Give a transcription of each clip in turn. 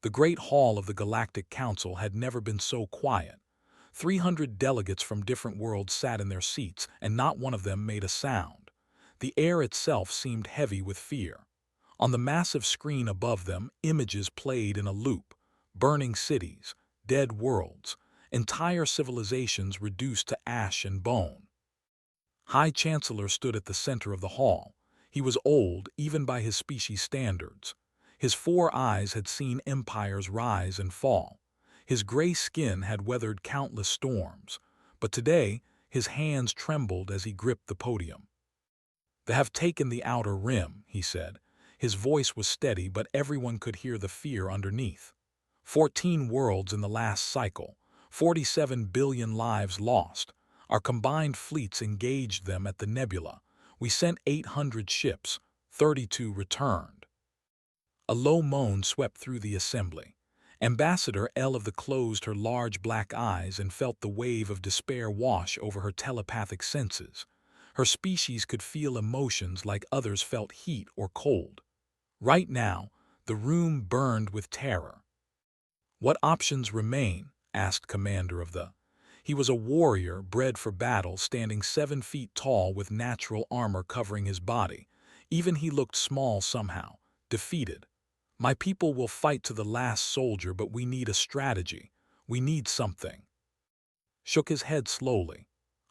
The Great Hall of the Galactic Council had never been so quiet. 300 delegates from different worlds sat in their seats, and not one of them made a sound. The air itself seemed heavy with fear. On the massive screen above them, images played in a loop: burning cities, dead worlds, entire civilizations reduced to ash and bone. High Chancellor stood at the center of the hall. He was old, even by his species' standards. His 4 eyes had seen empires rise and fall. His gray skin had weathered countless storms. But today, his hands trembled as he gripped the podium. "They have taken the outer rim," he said. His voice was steady, but everyone could hear the fear underneath. 14 worlds in the last cycle, 47 billion lives lost. Our combined fleets engaged them at the nebula. We sent 800 ships, 32 returned. A low moan swept through the assembly. Ambassador L of the closed her large black eyes and felt the wave of despair wash over her telepathic senses. Her species could feel emotions like others felt heat or cold. Right now, the room burned with terror. "What options remain?" asked Commander of the. He was a warrior bred for battle, standing 7 feet tall with natural armor covering his body. Even he looked small somehow, defeated. "My people will fight to the last soldier, but we need a strategy. We need something." Shook his head slowly.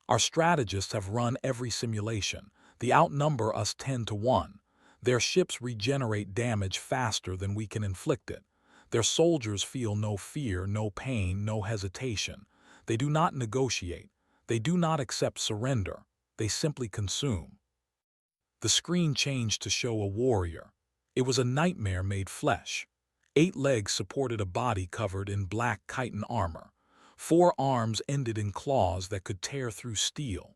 "Our strategists have run every simulation. They outnumber us 10 to 1. Their ships regenerate damage faster than we can inflict it. Their soldiers feel no fear, no pain, no hesitation. They do not negotiate. They do not accept surrender. They simply consume." The screen changed to show a warrior. It was a nightmare made flesh. 8 legs supported a body covered in black chitin armor. 4 arms ended in claws that could tear through steel.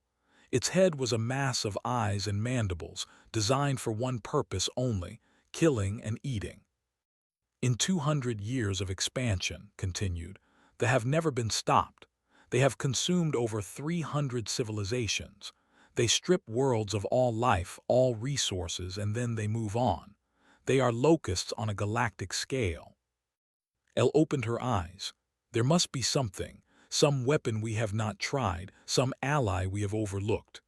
Its head was a mass of eyes and mandibles, designed for one purpose only: killing and eating. "In 200 years of expansion," continued, "they have never been stopped. They have consumed over 300 civilizations. They strip worlds of all life, all resources, and then they move on. They are locusts on a galactic scale." Elle opened her eyes. "There must be something, some weapon we have not tried, some ally we have overlooked."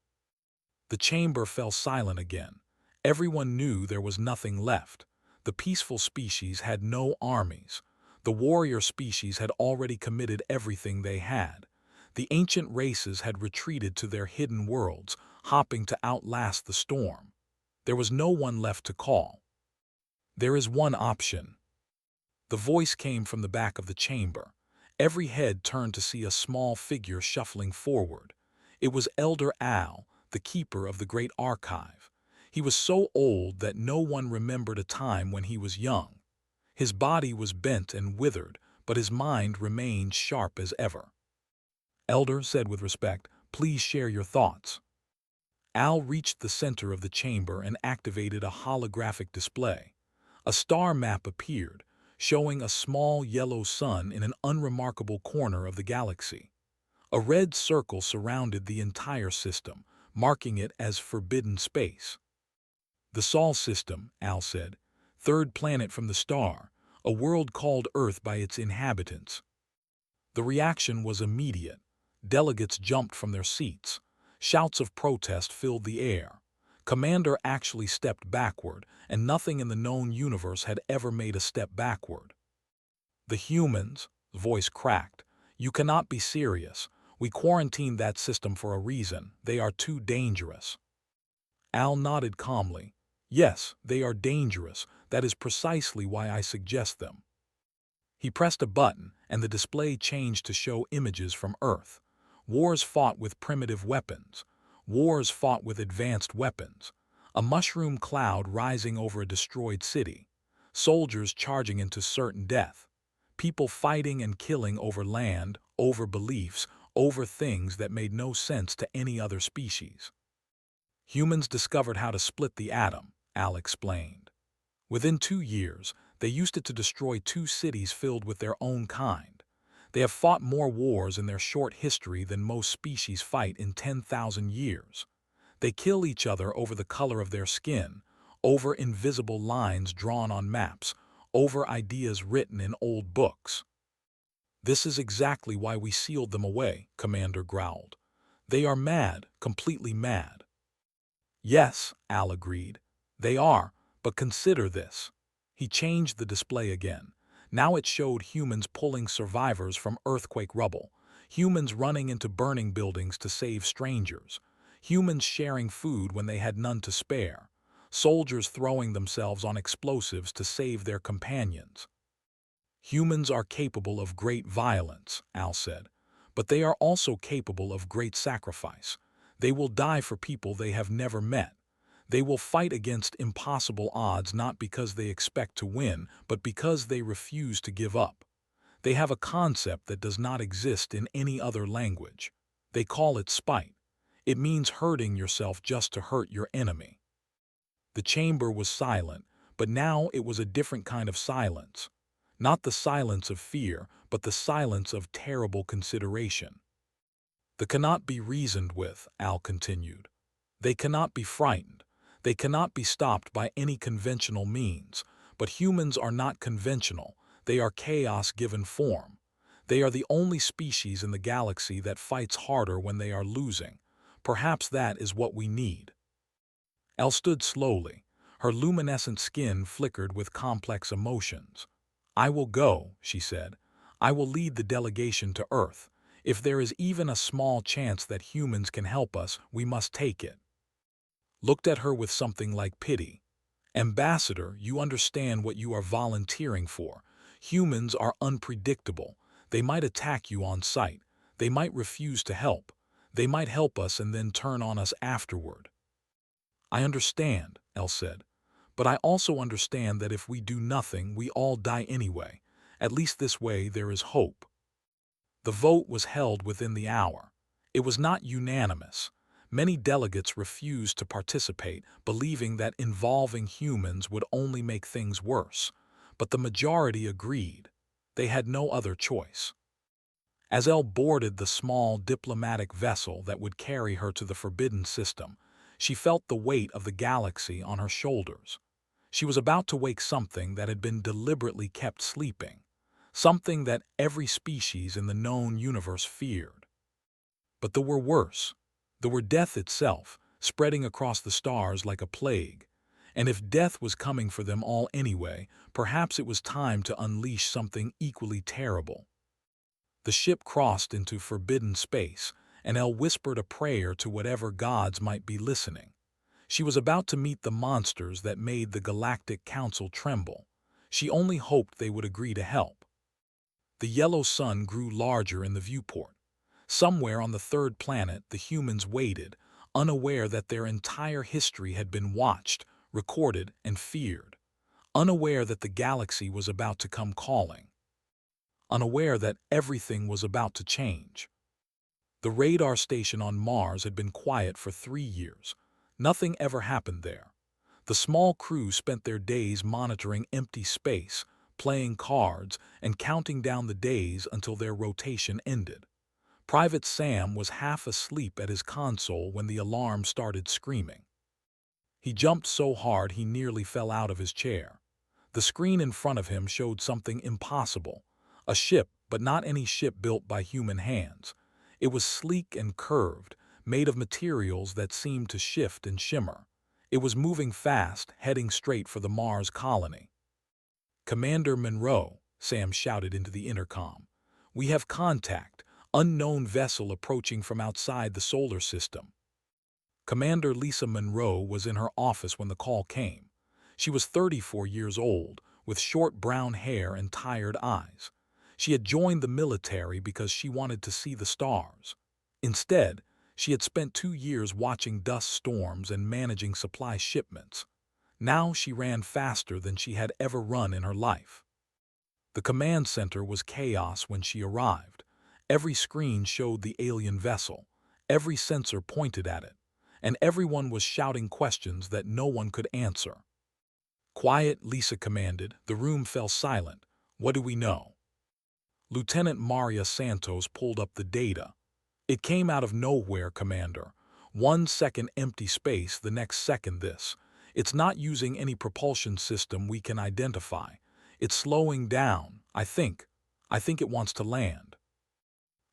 The chamber fell silent again. Everyone knew there was nothing left. The peaceful species had no armies. The warrior species had already committed everything they had. The ancient races had retreated to their hidden worlds, hopping to outlast the storm. There was no one left to call. "There is one option." The voice came from the back of the chamber. Every head turned to see a small figure shuffling forward. It was Elder Al, the keeper of the Great Archive. He was so old that no one remembered a time when he was young. His body was bent and withered, but his mind remained sharp as ever. "Elder," said with respect, "please share your thoughts." Al reached the center of the chamber and activated a holographic display. A star map appeared, showing a small yellow sun in an unremarkable corner of the galaxy. A red circle surrounded the entire system, marking it as forbidden space. "The Sol system," Al said, "third planet from the star, a world called Earth by its inhabitants." The reaction was immediate. Delegates jumped from their seats. Shouts of protest filled the air. Commander actually stepped backward, and nothing in the known universe had ever made a step backward. "The humans," the voice cracked, "you cannot be serious. We quarantined that system for a reason. They are too dangerous." Al nodded calmly. "Yes, they are dangerous. That is precisely why I suggest them." He pressed a button, and the display changed to show images from Earth. Wars fought with primitive weapons. Wars fought with advanced weapons. A mushroom cloud rising over a destroyed city. Soldiers charging into certain death. People fighting and killing over land, over beliefs, over things that made no sense to any other species. "Humans discovered how to split the atom," Al explained. "Within 2 years, they used it to destroy 2 cities filled with their own kind. They have fought more wars in their short history than most species fight in 10,000 years. They kill each other over the color of their skin, over invisible lines drawn on maps, over ideas written in old books. "This is exactly why we sealed them away," Commander growled. "They are mad, completely mad." "Yes," Al agreed. "They are, but consider this." He changed the display again. Now it showed humans pulling survivors from earthquake rubble, humans running into burning buildings to save strangers, humans sharing food when they had none to spare, soldiers throwing themselves on explosives to save their companions. "Humans are capable of great violence," Al said, "but they are also capable of great sacrifice. They will die for people they have never met. They will fight against impossible odds not because they expect to win, but because they refuse to give up. They have a concept that does not exist in any other language. They call it spite. It means hurting yourself just to hurt your enemy." The chamber was silent, but now it was a different kind of silence. Not the silence of fear, but the silence of terrible consideration. "They cannot be reasoned with," Al continued. "They cannot be frightened. They cannot be stopped by any conventional means. But humans are not conventional. They are chaos given form. They are the only species in the galaxy that fights harder when they are losing. Perhaps that is what we need." Elle stood slowly. Her luminescent skin flickered with complex emotions. "I will go," she said. "I will lead the delegation to Earth. If there is even a small chance that humans can help us, we must take it." Looked at her with something like pity. "Ambassador, you understand what you are volunteering for. Humans are unpredictable. They might attack you on sight. They might refuse to help. They might help us and then turn on us afterward." "I understand," Elle said. "But I also understand that if we do nothing, we all die anyway. At least this way there is hope." The vote was held within the hour. It was not unanimous. Many delegates refused to participate, believing that involving humans would only make things worse. But the majority agreed. They had no other choice. As Elle boarded the small diplomatic vessel that would carry her to the Forbidden System, she felt the weight of the galaxy on her shoulders. She was about to wake something that had been deliberately kept sleeping, something that every species in the known universe feared. But there were worse. There were death itself, spreading across the stars like a plague. And if death was coming for them all anyway, perhaps it was time to unleash something equally terrible. The ship crossed into forbidden space, and Elle whispered a prayer to whatever gods might be listening. She was about to meet the monsters that made the Galactic Council tremble. She only hoped they would agree to help. The yellow sun grew larger in the viewport. Somewhere on the third planet, the humans waited, unaware that their entire history had been watched, recorded, and feared. Unaware that the galaxy was about to come calling. Unaware that everything was about to change. The radar station on Mars had been quiet for 3 years. Nothing ever happened there. The small crew spent their days monitoring empty space, playing cards, and counting down the days until their rotation ended. Private Sam was half asleep at his console when the alarm started screaming. He jumped so hard he nearly fell out of his chair. The screen in front of him showed something impossible. A ship, but not any ship built by human hands. It was sleek and curved, made of materials that seemed to shift and shimmer. It was moving fast, heading straight for the Mars colony. "Commander Monroe," Sam shouted into the intercom. "We have contact. Unknown vessel approaching from outside the solar system." Commander Lisa Monroe was in her office when the call came. She was 34 years old, with short brown hair and tired eyes. She had joined the military because she wanted to see the stars. Instead, she had spent 2 years watching dust storms and managing supply shipments. Now she ran faster than she had ever run in her life. The command center was chaos when she arrived. Every screen showed the alien vessel. Every sensor pointed at it. And everyone was shouting questions that no one could answer. "Quiet," Lisa commanded. The room fell silent. "What do we know?" Lieutenant Maria Santos pulled up the data. "It came out of nowhere, Commander. 1 second empty space, the next second this. It's not using any propulsion system we can identify. It's slowing down, I think. I think it wants to land.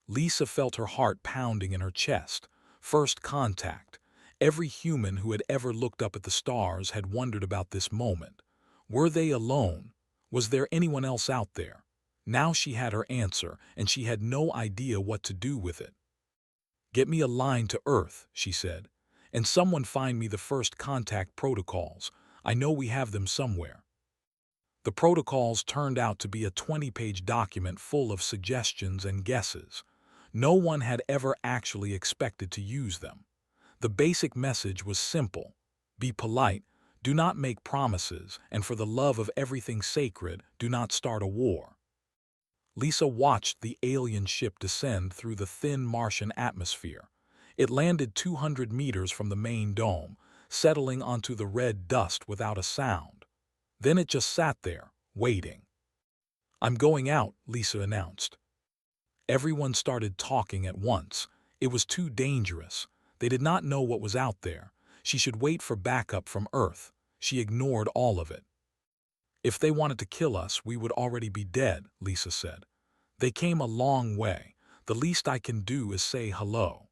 Lisa felt her heart pounding in her chest. First contact. Every human who had ever looked up at the stars had wondered about this moment. Were they alone? Was there anyone else out there? Now she had her answer, and she had no idea what to do with it. "Get me a line to Earth," she said, "and someone find me the first contact protocols. I know we have them somewhere." The protocols turned out to be a 20-page document full of suggestions and guesses. No one had ever actually expected to use them. The basic message was simple: be polite, do not make promises, and for the love of everything sacred, do not start a war. Lisa watched the alien ship descend through the thin Martian atmosphere. It landed 200 meters from the main dome, settling onto the red dust without a sound. Then it just sat there, waiting. "I'm going out," Lisa announced. Everyone started talking at once. It was too dangerous. They did not know what was out there. She should wait for backup from Earth. She ignored all of it. "If they wanted to kill us, we would already be dead," Lisa said. "They came a long way. The least I can do is say hello."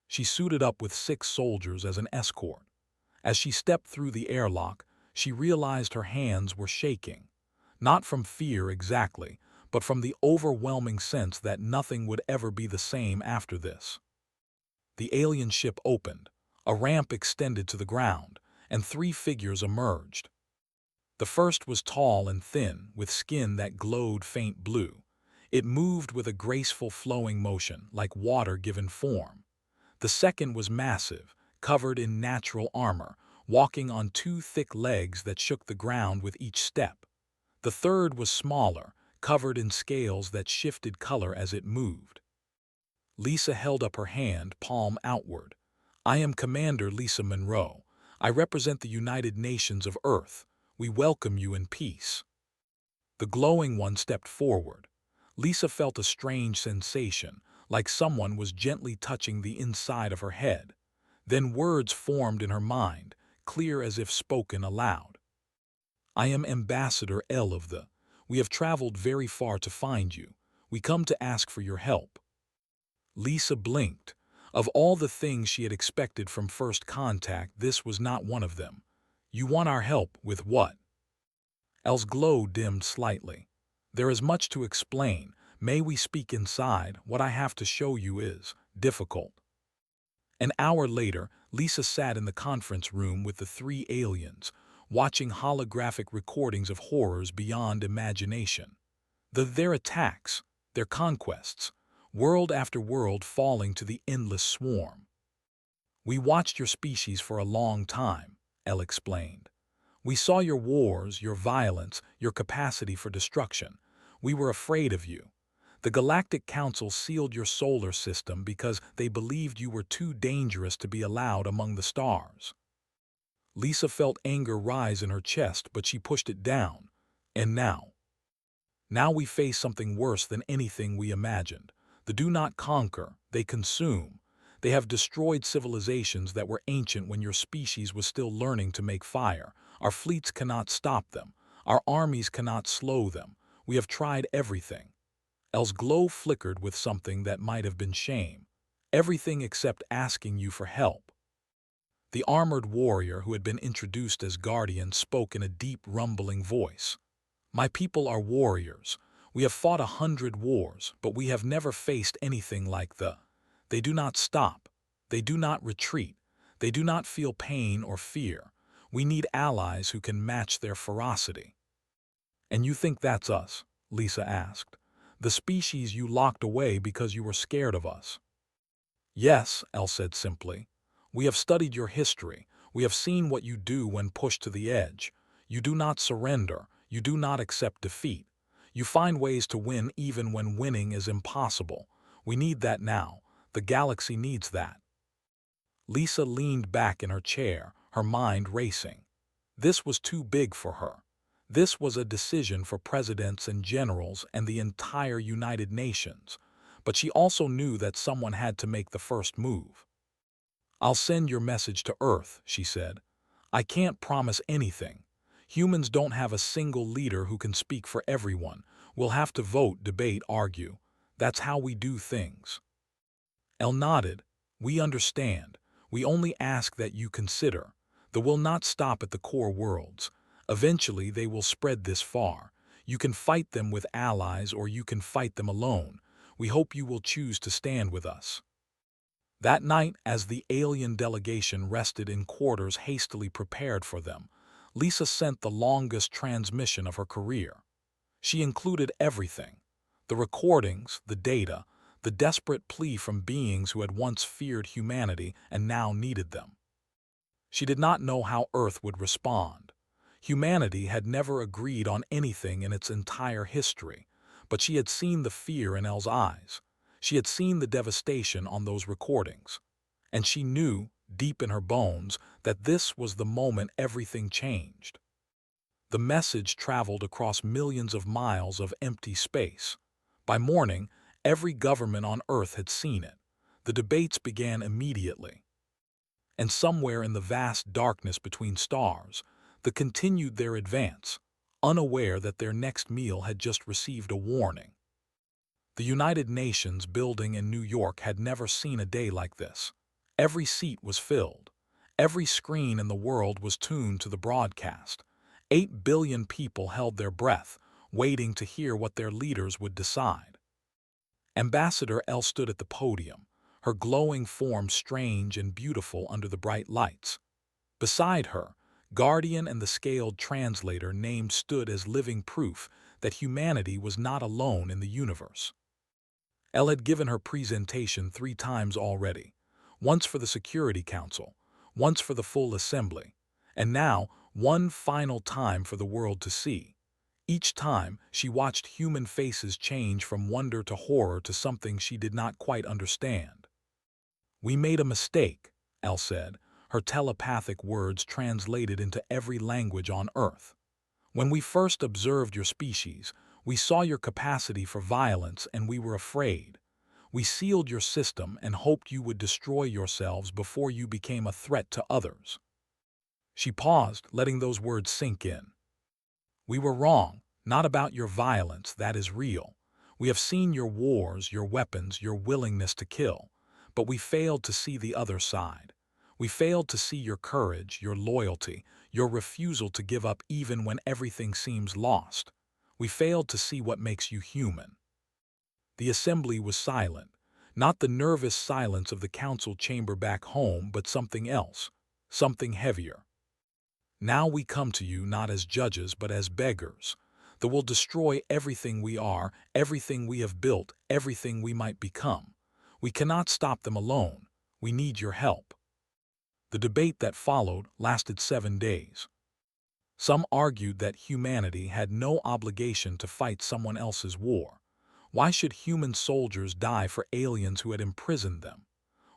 She suited up with 6 soldiers as an escort. As she stepped through the airlock, she realized her hands were shaking. Not from fear exactly, but from the overwhelming sense that nothing would ever be the same after this. The alien ship opened. A ramp extended to the ground, and 3 figures emerged. The first was tall and thin, with skin that glowed faint blue. It moved with a graceful flowing motion, like water given form. The second was massive, covered in natural armor, walking on 2 thick legs that shook the ground with each step. The third was smaller, covered in scales that shifted color as it moved. Lisa held up her hand, palm outward. "I am Commander Lisa Monroe. I represent the United Nations of Earth. We welcome you in peace." The glowing one stepped forward. Lisa felt a strange sensation, like someone was gently touching the inside of her head. Then words formed in her mind, clear as if spoken aloud. "I am Ambassador L of the. We have traveled very far to find you. We come to ask for your help." Lisa blinked. Of all the things she had expected from first contact, this was not one of them. "You want our help with what?" L's glow dimmed slightly. "There is much to explain. May we speak inside? What I have to show you is difficult." An hour later, Lisa sat in the conference room with the 3 aliens, watching holographic recordings of horrors beyond imagination. Their attacks, their conquests, world after world falling to the endless swarm. "We watched your species for a long time," L explained. "We saw your wars, your violence, your capacity for destruction. We were afraid of you. The Galactic Council sealed your solar system because they believed you were too dangerous to be allowed among the stars." Lisa felt anger rise in her chest, but she pushed it down. "And now? Now we face something worse than anything we imagined. They do not conquer, they consume. They have destroyed civilizations that were ancient when your species was still learning to make fire. Our fleets cannot stop them. Our armies cannot slow them. We have tried everything." L's glow flickered with something that might have been shame. "Everything except asking you for help." The armored warrior who had been introduced as Guardian spoke in a deep, rumbling voice. "My people are warriors. We have fought 100 wars, but we have never faced anything like the. They do not stop. They do not retreat. They do not feel pain or fear. We need allies who can match their ferocity." "And you think that's us?" Lisa asked. "The species you locked away because you were scared of us?" "Yes," L said simply. "We have studied your history. We have seen what you do when pushed to the edge. You do not surrender. You do not accept defeat. You find ways to win even when winning is impossible. We need that now. The galaxy needs that." Lisa leaned back in her chair, her mind racing. This was too big for her. This was a decision for presidents and generals and the entire United Nations. But she also knew that someone had to make the first move. "I'll send your message to Earth," she said. "I can't promise anything. Humans don't have a single leader who can speak for everyone. We'll have to vote, debate, argue. That's how we do things." El nodded. "We understand. We only ask that you consider. The will not stop at the core worlds. Eventually they will spread this far. You can fight them with allies or you can fight them alone. We hope you will choose to stand with us." That night, as the alien delegation rested in quarters hastily prepared for them, Lisa sent the longest transmission of her career. She included everything: the recordings, the data, the desperate plea from beings who had once feared humanity and now needed them. She did not know how Earth would respond. Humanity had never agreed on anything in its entire history, but she had seen the fear in Elle's eyes. She had seen the devastation on those recordings. And she knew, deep in her bones, that this was the moment everything changed. The message traveled across millions of miles of empty space. By morning, every government on Earth had seen it. The debates began immediately. And somewhere in the vast darkness between stars, they continued their advance, unaware that their next meal had just received a warning. The United Nations building in New York had never seen a day like this. Every seat was filled. Every screen in the world was tuned to the broadcast. 8 billion people held their breath, waiting to hear what their leaders would decide. Ambassador Elle stood at the podium, her glowing form strange and beautiful under the bright lights. Beside her, Guardian and the scaled translator named stood as living proof that humanity was not alone in the universe. Elle had given her presentation 3 times already, once for the Security Council, once for the full assembly, and now one final time for the world to see. Each time, she watched human faces change from wonder to horror to something she did not quite understand. "We made a mistake," Elle said, her telepathic words translated into every language on Earth. "When we first observed your species, we saw your capacity for violence and we were afraid. We sealed your system and hoped you would destroy yourselves before you became a threat to others." She paused, letting those words sink in. "We were wrong, not about your violence, that is real. We have seen your wars, your weapons, your willingness to kill, but we failed to see the other side. We failed to see your courage, your loyalty, your refusal to give up even when everything seems lost. We failed to see what makes you human." The assembly was silent, not the nervous silence of the council chamber back home, but something else, something heavier. "Now we come to you not as judges but as beggars. That will destroy everything we are, everything we have built, everything we might become. We cannot stop them alone. We need your help." The debate that followed lasted 7 days. Some argued that humanity had no obligation to fight someone else's war. Why should human soldiers die for aliens who had imprisoned them?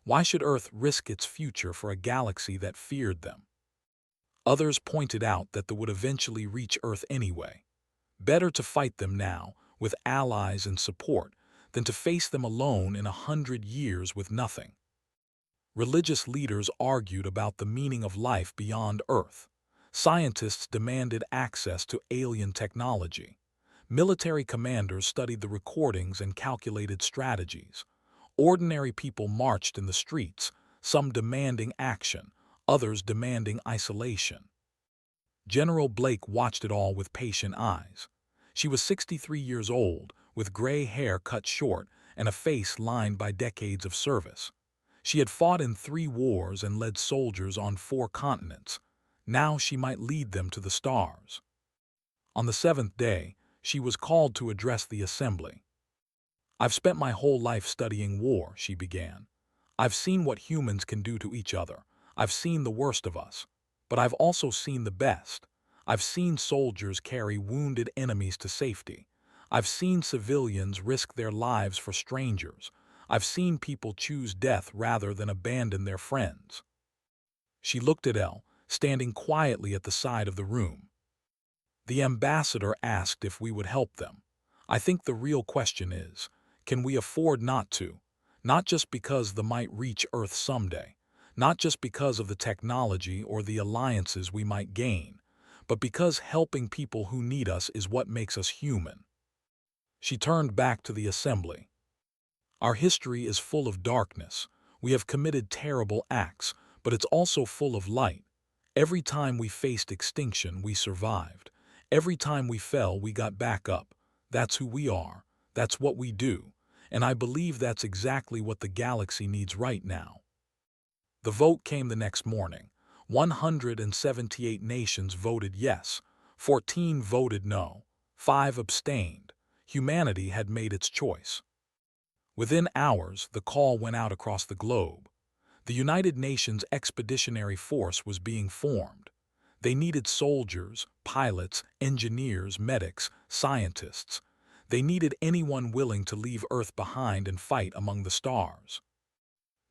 Why should Earth risk its future for a galaxy that feared them? Others pointed out that they would eventually reach Earth anyway. Better to fight them now, with allies and support, than to face them alone in 100 years with nothing. Religious leaders argued about the meaning of life beyond Earth. Scientists demanded access to alien technology. Military commanders studied the recordings and calculated strategies. Ordinary people marched in the streets, some demanding action, others demanding isolation. General Blake watched it all with patient eyes. She was 63 years old, with gray hair cut short and a face lined by decades of service. She had fought in 3 wars and led soldiers on 4 continents. Now she might lead them to the stars. On the 7th day, she was called to address the assembly. "I've spent my whole life studying war," she began. "I've seen what humans can do to each other. I've seen the worst of us. But I've also seen the best. I've seen soldiers carry wounded enemies to safety. I've seen civilians risk their lives for strangers. I've seen people choose death rather than abandon their friends." She looked at Elle, standing quietly at the side of the room. The ambassador asked if we would help them. "I think the real question is, can we afford not to? Not just because they might reach Earth someday, not just because of the technology or the alliances we might gain, but because helping people who need us is what makes us human." She turned back to the assembly. "Our history is full of darkness. We have committed terrible acts, but it's also full of light. Every time we faced extinction, we survived. Every time we fell, we got back up. That's who we are. That's what we do. And I believe that's exactly what the galaxy needs right now." The vote came the next morning. 178 nations voted yes. 14 voted no. 5 abstained. Humanity had made its choice. Within hours, the call went out across the globe. The United Nations Expeditionary Force was being formed. They needed soldiers, pilots, engineers, medics, scientists. They needed anyone willing to leave Earth behind and fight among the stars.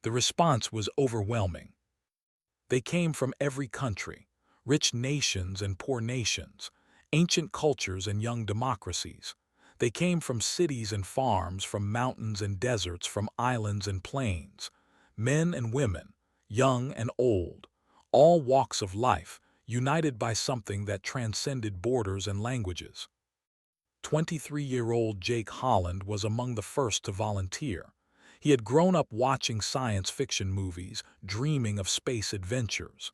The response was overwhelming. They came from every country, rich nations and poor nations, ancient cultures and young democracies. They came from cities and farms, from mountains and deserts, from islands and plains. Men and women, young and old, all walks of life, united by something that transcended borders and languages. 23-year-old Jake Holland was among the first to volunteer. He had grown up watching science fiction movies, dreaming of space adventures.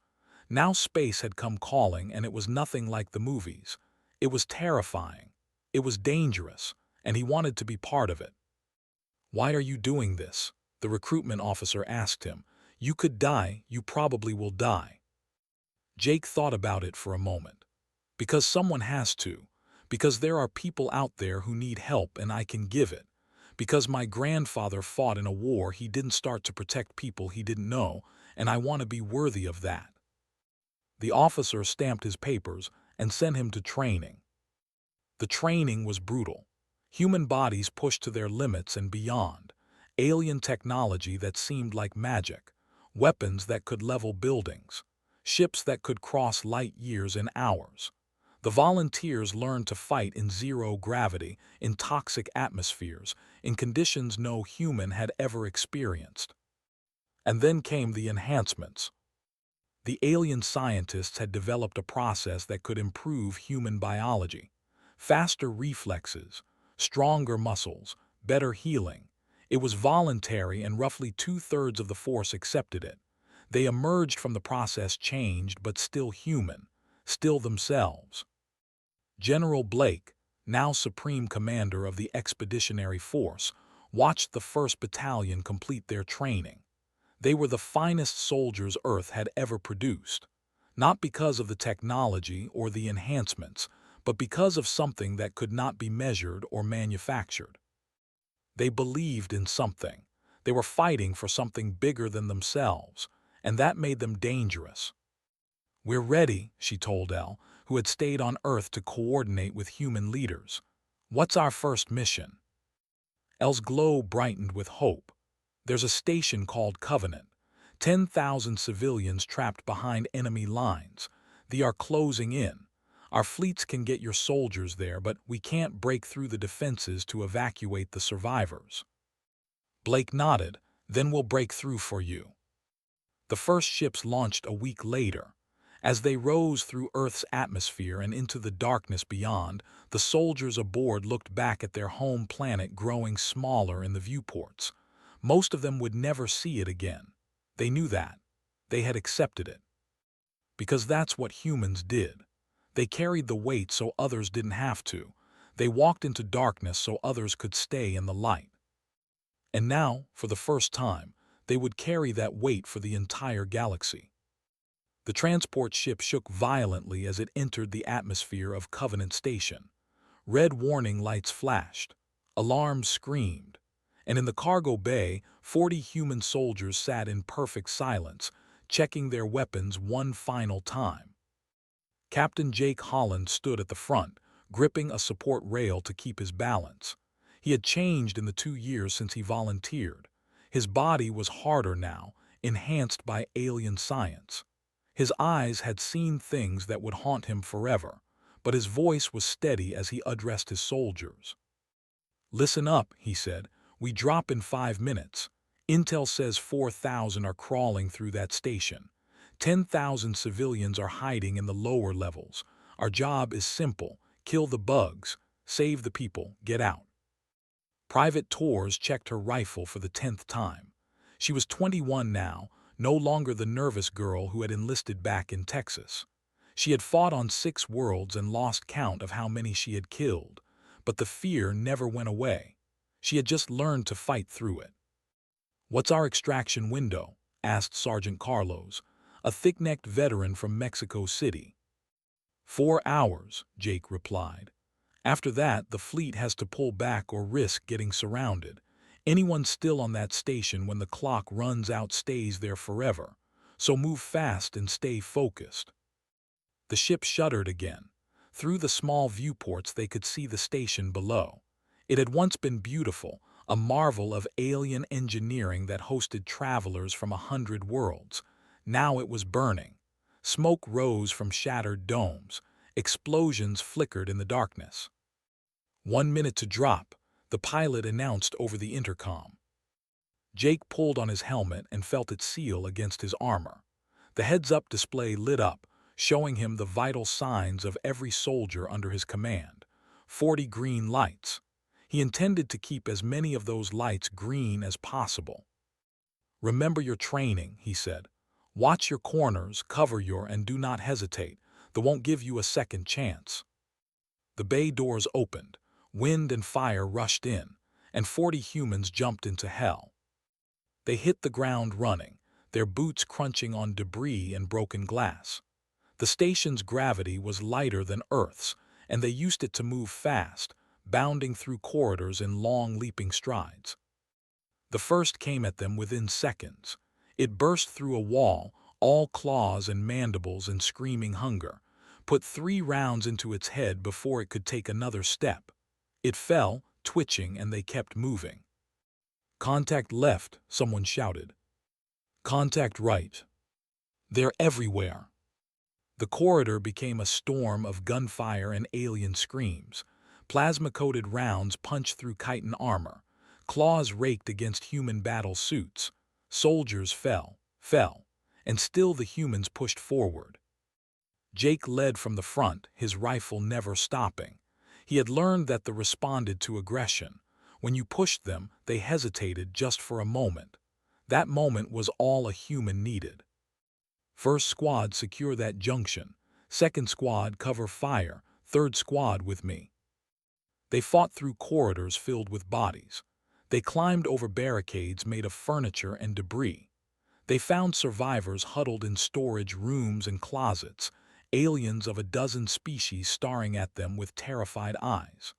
Now space had come calling, and it was nothing like the movies. It was terrifying. It was dangerous, and he wanted to be part of it. "Why are you doing this?" the recruitment officer asked him. "You could die. You probably will die." Jake thought about it for a moment. "Because someone has to. Because there are people out there who need help and I can give it. Because my grandfather fought in a war he didn't start to protect people he didn't know, and I want to be worthy of that." The officer stamped his papers and sent him to training. The training was brutal. Human bodies pushed to their limits and beyond. Alien technology that seemed like magic. Weapons that could level buildings. Ships that could cross light years in hours. The volunteers learned to fight in zero gravity, in toxic atmospheres, in conditions no human had ever experienced. And then came the enhancements. The alien scientists had developed a process that could improve human biology. Faster reflexes, stronger muscles, better healing. It was voluntary, and roughly 2/3 of the force accepted it. They emerged from the process changed but still human, still themselves. General Blake, now Supreme Commander of the Expeditionary Force, watched the 1st Battalion complete their training. They were the finest soldiers Earth had ever produced, not because of the technology or the enhancements, but because of something that could not be measured or manufactured. They believed in something. They were fighting for something bigger than themselves, and that made them dangerous. "We're ready," she told Elle, who had stayed on Earth to coordinate with human leaders. "What's our first mission?" Elle's glow brightened with hope. "There's a station called Covenant. 10,000 civilians trapped behind enemy lines. They are closing in. Our fleets can get your soldiers there, but we can't break through the defenses to evacuate the survivors." Blake nodded. "Then we'll break through for you." The first ships launched a week later. As they rose through Earth's atmosphere and into the darkness beyond, the soldiers aboard looked back at their home planet growing smaller in the viewports. Most of them would never see it again. They knew that. They had accepted it. Because that's what humans did. They carried the weight so others didn't have to. They walked into darkness so others could stay in the light. And now, for the first time, they would carry that weight for the entire galaxy. The transport ship shook violently as it entered the atmosphere of Covenant Station. Red warning lights flashed. Alarms screamed. And in the cargo bay, 40 human soldiers sat in perfect silence, checking their weapons one final time. Captain Jake Holland stood at the front, gripping a support rail to keep his balance. He had changed in the 2 years since he volunteered. His body was harder now, enhanced by alien science. His eyes had seen things that would haunt him forever, but his voice was steady as he addressed his soldiers. "Listen up," he said. "We drop in 5 minutes. Intel says 4,000 are crawling through that station. 10,000 civilians are hiding in the lower levels. Our job is simple. Kill the bugs. Save the people. Get out. Private Torres checked her rifle for the 10th time. She was 21 now, no longer the nervous girl who had enlisted back in Texas. She had fought on 6 worlds and lost count of how many she had killed, but the fear never went away. She had just learned to fight through it. "What's our extraction window?" asked Sergeant Carlos, a thick-necked veteran from Mexico City. 4 hours, Jake replied. After that, the fleet has to pull back or risk getting surrounded. Anyone still on that station when the clock runs out stays there forever, so move fast and stay focused. The ship shuddered again. Through the small viewports they could see the station below. It had once been beautiful, a marvel of alien engineering that hosted travelers from 100 worlds. Now it was burning. Smoke rose from shattered domes. Explosions flickered in the darkness. 1 minute to drop, the pilot announced over the intercom. Jake pulled on his helmet and felt it seal against his armor. The heads-up display lit up, showing him the vital signs of every soldier under his command. 40 green lights. He intended to keep as many of those lights green as possible. "Remember your training," he said. "Watch your corners, cover your, and do not hesitate. They won't give you a second chance." The bay doors opened. Wind and fire rushed in, and 40 humans jumped into hell. They hit the ground running, their boots crunching on debris and broken glass. The station's gravity was lighter than Earth's, and they used it to move fast, bounding through corridors in long leaping strides. The first came at them within seconds. It burst through a wall, all claws and mandibles and screaming hunger, put 3 rounds into its head before it could take another step. It fell, twitching, and they kept moving. "Contact left," someone shouted. "Contact right." "They're everywhere." The corridor became a storm of gunfire and alien screams. Plasma-coated rounds punched through chitin armor. Claws raked against human battle suits. Soldiers fell, and still the humans pushed forward. Jake led from the front, his rifle never stopping. He had learned that they responded to aggression. When you pushed them, they hesitated just for a moment. That moment was all a human needed. "First squad, secure that junction. Second squad, cover fire. Third squad with me." They fought through corridors filled with bodies. They climbed over barricades made of furniture and debris. They found survivors huddled in storage rooms and closets, aliens of a dozen species staring at them with terrified eyes.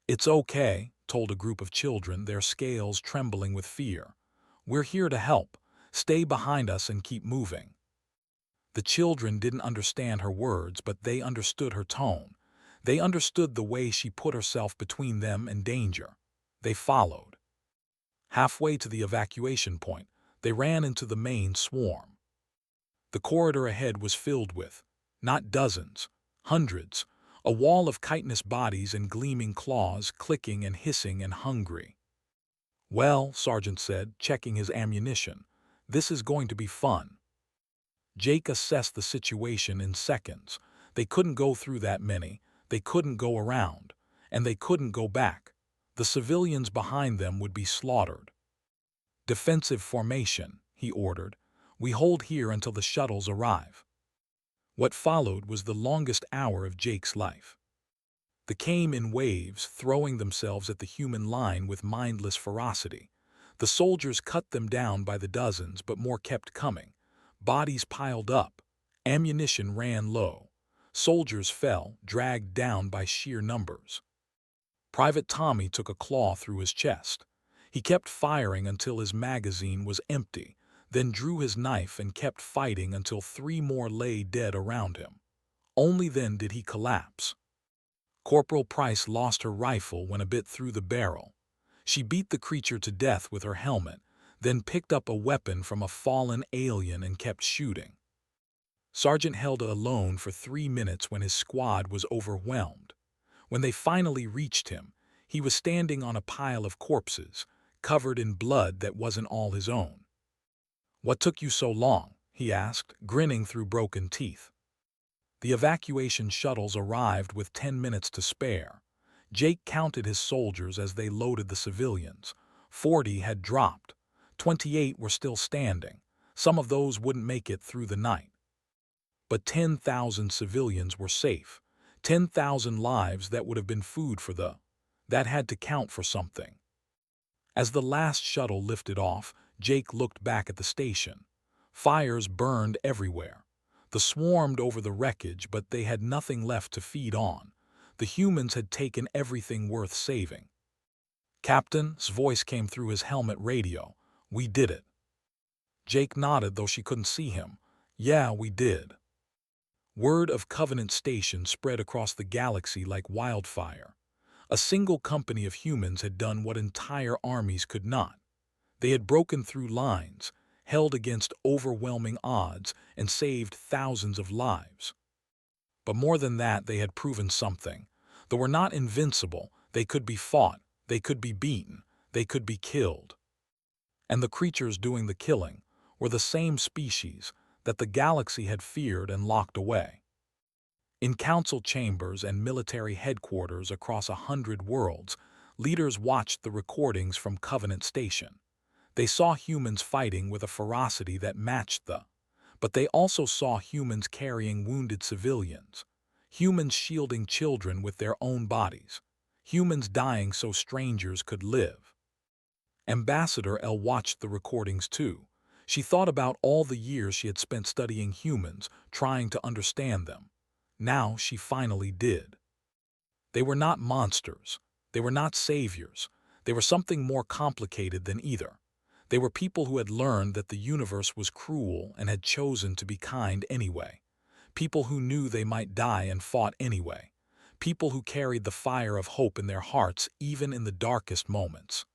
"It's okay," told a group of children, their scales trembling with fear. "We're here to help. Stay behind us and keep moving." The children didn't understand her words, but they understood her tone. They understood the way she put herself between them and danger. They followed. Halfway to the evacuation point, they ran into the main swarm. The corridor ahead was filled with, not dozens, hundreds, a wall of chitinous bodies and gleaming claws, clicking and hissing and hungry. "Well," Sergeant said, checking his ammunition, "this is going to be fun." Jake assessed the situation in seconds. They couldn't go through that many, they couldn't go around, and they couldn't go back. The civilians behind them would be slaughtered. "Defensive formation," he ordered. "We hold here until the shuttles arrive." What followed was the longest hour of Jake's life. They came in waves, throwing themselves at the human line with mindless ferocity. The soldiers cut them down by the dozens, but more kept coming. Bodies piled up. Ammunition ran low. Soldiers fell, dragged down by sheer numbers. Private Tommy took a claw through his chest. He kept firing until his magazine was empty, then drew his knife and kept fighting until 3 more lay dead around him. Only then did he collapse. Corporal Price lost her rifle when a bit through the barrel. She beat the creature to death with her helmet, then picked up a weapon from a fallen alien and kept shooting. Sergeant held alone for 3 minutes when his squad was overwhelmed. When they finally reached him, he was standing on a pile of corpses, covered in blood that wasn't all his own. "What took you so long?" he asked, grinning through broken teeth. The evacuation shuttles arrived with 10 minutes to spare. Jake counted his soldiers as they loaded the civilians. 40 had dropped. 28 were still standing. Some of those wouldn't make it through the night. But 10,000 civilians were safe. 10,000 lives that would have been food for that had to count for something. As the last shuttle lifted off, Jake looked back at the station. Fires burned everywhere. They swarmed over the wreckage, but they had nothing left to feed on. The humans had taken everything worth saving. Captain's voice came through his helmet radio. "We did it." Jake nodded, though she couldn't see him. "Yeah, we did." Word of Covenant Station spread across the galaxy like wildfire. A single company of humans had done what entire armies could not. They had broken through lines, held against overwhelming odds, and saved thousands of lives. But more than that, they had proven something. They were not invincible. They could be fought. They could be beaten. They could be killed. And the creatures doing the killing were the same species that the galaxy had feared and locked away. In council chambers and military headquarters across 100 worlds, leaders watched the recordings from Covenant Station. They saw humans fighting with a ferocity that matched but they also saw humans carrying wounded civilians, humans shielding children with their own bodies, humans dying so strangers could live. Ambassador L watched the recordings too. She thought about all the years she had spent studying humans, trying to understand them. Now she finally did. They were not monsters. They were not saviors. They were something more complicated than either. They were people who had learned that the universe was cruel and had chosen to be kind anyway. People who knew they might die and fought anyway. People who carried the fire of hope in their hearts even in the darkest moments.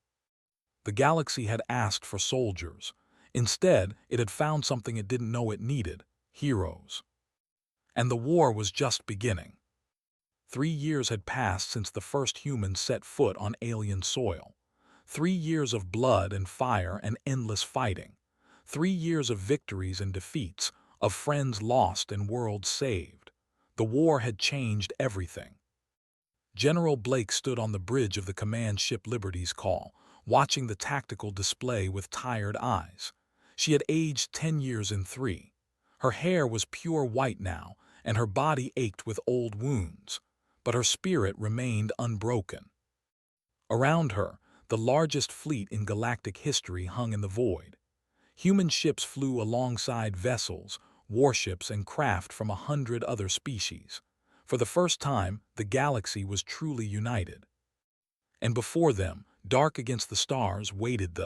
The galaxy had asked for soldiers. Instead, it had found something it didn't know it needed: heroes. And the war was just beginning. 3 years had passed since the first humans set foot on alien soil. 3 years of blood and fire and endless fighting. 3 years of victories and defeats, of friends lost and worlds saved. The war had changed everything. General Blake stood on the bridge of the command ship Liberty's call, watching the tactical display with tired eyes. She had aged 10 years in 3. Her hair was pure white now, and her body ached with old wounds, but her spirit remained unbroken. Around her, the largest fleet in galactic history hung in the void. Human ships flew alongside vessels, warships, and craft from 100 other species. For the first time, the galaxy was truly united. And before them, dark against the stars, waited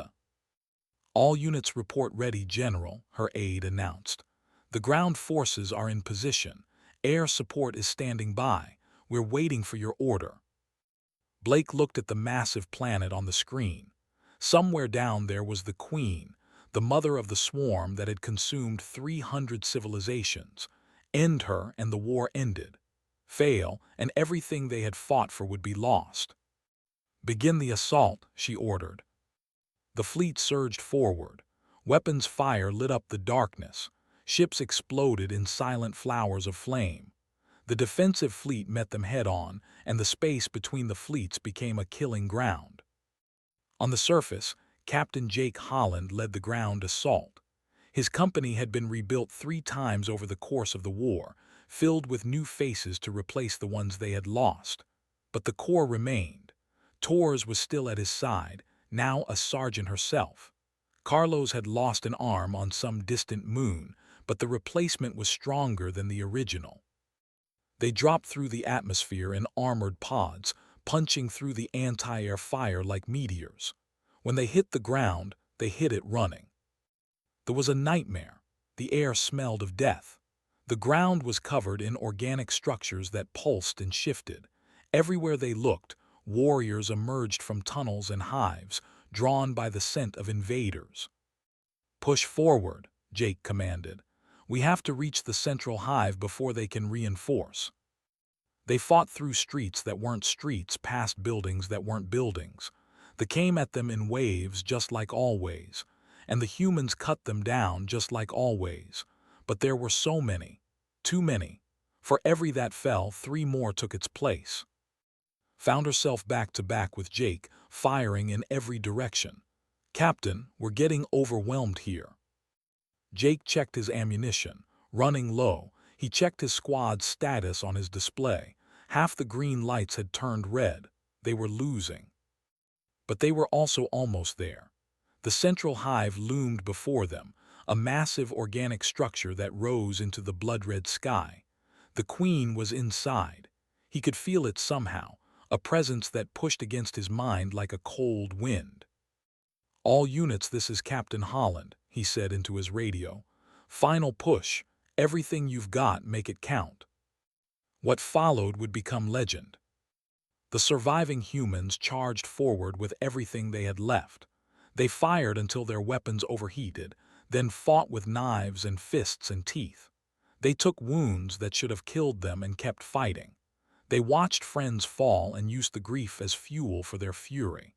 "All units report ready, General," her aide announced. "The ground forces are in position. Air support is standing by. We're waiting for your order." Blake looked at the massive planet on the screen. Somewhere down there was the Queen, the mother of the swarm that had consumed 300 civilizations. End her and the war ended. Fail, and everything they had fought for would be lost. "Begin the assault," she ordered. The fleet surged forward. Weapons fire lit up the darkness. Ships exploded in silent flowers of flame. The defensive fleet met them head-on, and the space between the fleets became a killing ground. On the surface, Captain Jake Holland led the ground assault. His company had been rebuilt 3 times over the course of the war, filled with new faces to replace the ones they had lost. But the core remained. Torres was still at his side, now a sergeant herself. Carlos had lost an arm on some distant moon, but the replacement was stronger than the original. They dropped through the atmosphere in armored pods, punching through the anti-air fire like meteors. When they hit the ground, they hit it running. There was a nightmare. The air smelled of death. The ground was covered in organic structures that pulsed and shifted. Everywhere they looked, warriors emerged from tunnels and hives, drawn by the scent of invaders. "Push forward," Jake commanded. "We have to reach the central hive before they can reinforce." They fought through streets that weren't streets, past buildings that weren't buildings. They came at them in waves just like always, and the humans cut them down just like always. But there were so many, too many. For every that fell, 3 more took its place. Found herself back to back with Jake, firing in every direction. "Captain, we're getting overwhelmed here." Jake checked his ammunition. Running low, he checked his squad's status on his display. Half the green lights had turned red. They were losing. But they were also almost there. The central hive loomed before them, a massive organic structure that rose into the blood-red sky. The queen was inside. He could feel it somehow, a presence that pushed against his mind like a cold wind. "All units, this is Captain Holland," he said into his radio. "Final push. Everything you've got, make it count." What followed would become legend. The surviving humans charged forward with everything they had left. They fired until their weapons overheated, then fought with knives and fists and teeth. They took wounds that should have killed them and kept fighting. They watched friends fall and used the grief as fuel for their fury.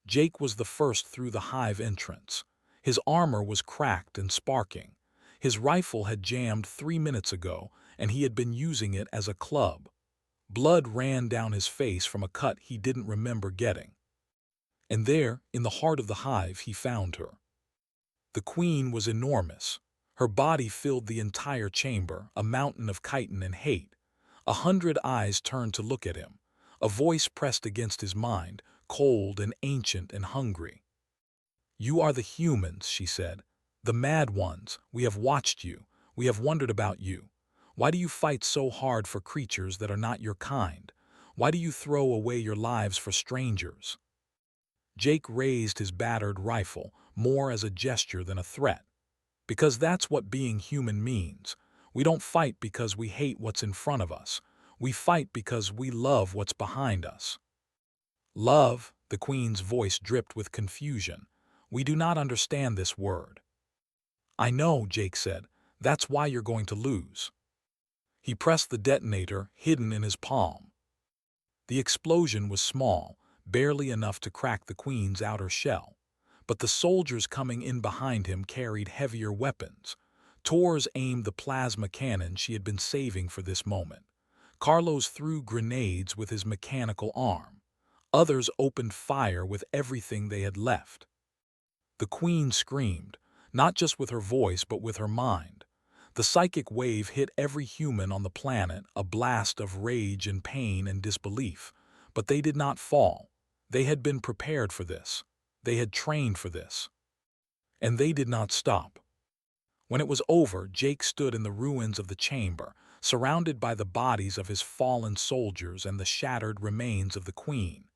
Jake was the first through the hive entrance. His armor was cracked and sparking. His rifle had jammed 3 minutes ago, and he had been using it as a club. Blood ran down his face from a cut he didn't remember getting. And there, in the heart of the hive, he found her. The queen was enormous. Her body filled the entire chamber, a mountain of chitin and hate. 100 eyes turned to look at him. A voice pressed against his mind, cold and ancient and hungry. "You are the humans," she said. "The mad ones. We have watched you. We have wondered about you. Why do you fight so hard for creatures that are not your kind? Why do you throw away your lives for strangers?" Jake raised his battered rifle, more as a gesture than a threat. "Because that's what being human means. We don't fight because we hate what's in front of us. We fight because we love what's behind us." "Love," the queen's voice dripped with confusion. "We do not understand this word." "I know," Jake said. "That's why you're going to lose." He pressed the detonator, hidden in his palm. The explosion was small, barely enough to crack the queen's outer shell. But the soldiers coming in behind him carried heavier weapons. Torres aimed the plasma cannon she had been saving for this moment. Carlos threw grenades with his mechanical arm. Others opened fire with everything they had left. The queen screamed, not just with her voice but with her mind. The psychic wave hit every human on the planet, a blast of rage and pain and disbelief. But they did not fall. They had been prepared for this. They had trained for this. And they did not stop. When it was over, Jake stood in the ruins of the chamber, surrounded by the bodies of his fallen soldiers and the shattered remains of the queen.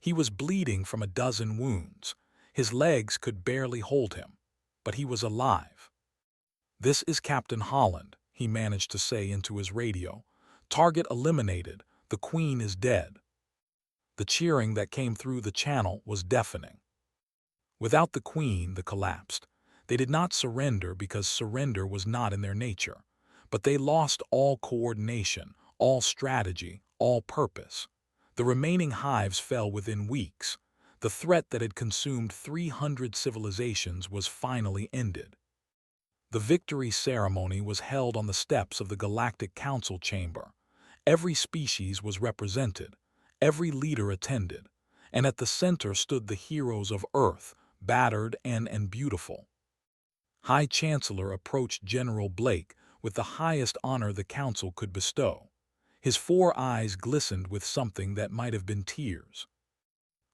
He was bleeding from a dozen wounds. His legs could barely hold him. But he was alive. "This is Captain Holland," he managed to say into his radio. "Target eliminated. The queen is dead." The cheering that came through the channel was deafening. Without the queen, they collapsed. They did not surrender because surrender was not in their nature. But they lost all coordination, all strategy, all purpose. The remaining hives fell within weeks. The threat that had consumed 300 civilizations was finally ended. The victory ceremony was held on the steps of the Galactic Council chamber. Every species was represented. Every leader attended. And at the center stood the heroes of Earth, battered and beautiful. High Chancellor approached General Blake with the highest honor the council could bestow. His 4 eyes glistened with something that might have been tears.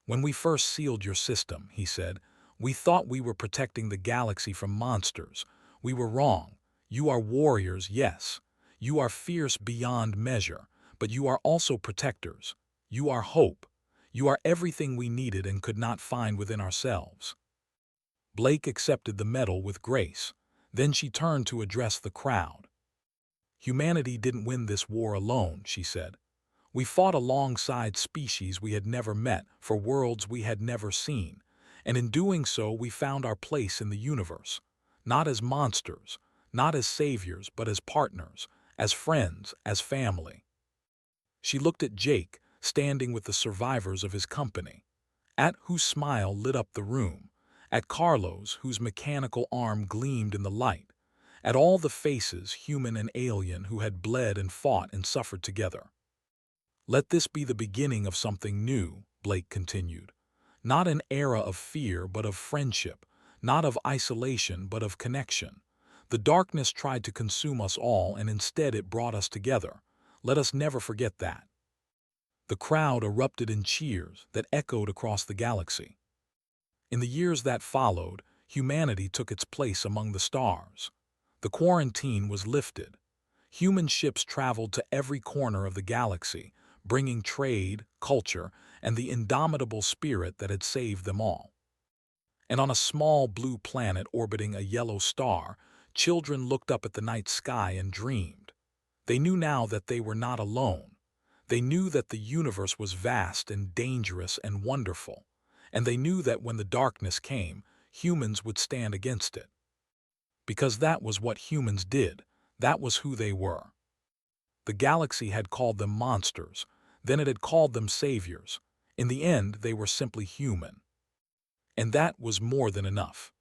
"When we first sealed your system," he said, "we thought we were protecting the galaxy from monsters. We were wrong. You are warriors, yes. You are fierce beyond measure, but you are also protectors. You are hope. You are everything we needed and could not find within ourselves." Blake accepted the medal with grace. Then she turned to address the crowd. "Humanity didn't win this war alone," she said. "We fought alongside species we had never met, for worlds we had never seen. And in doing so, we found our place in the universe. Not as monsters, not as saviors, but as partners, as friends, as family." She looked at Jake, standing with the survivors of his company, at whose smile lit up the room, at Carlos, whose mechanical arm gleamed in the light, at all the faces, human and alien, who had bled and fought and suffered together. "Let this be the beginning of something new," Blake continued. "Not an era of fear, but of friendship, not of isolation, but of connection. The darkness tried to consume us all, and instead it brought us together. Let us never forget that." The crowd erupted in cheers that echoed across the galaxy. In the years that followed, humanity took its place among the stars. The quarantine was lifted. Human ships traveled to every corner of the galaxy, bringing trade, culture, and the indomitable spirit that had saved them all. And on a small blue planet orbiting a yellow star, children looked up at the night sky and dreamed. They knew now that they were not alone. They knew that the universe was vast and dangerous and wonderful, and they knew that when the darkness came, humans would stand against it. Because that was what humans did, that was who they were. The galaxy had called them monsters, then it had called them saviors. In the end, they were simply human. And that was more than enough.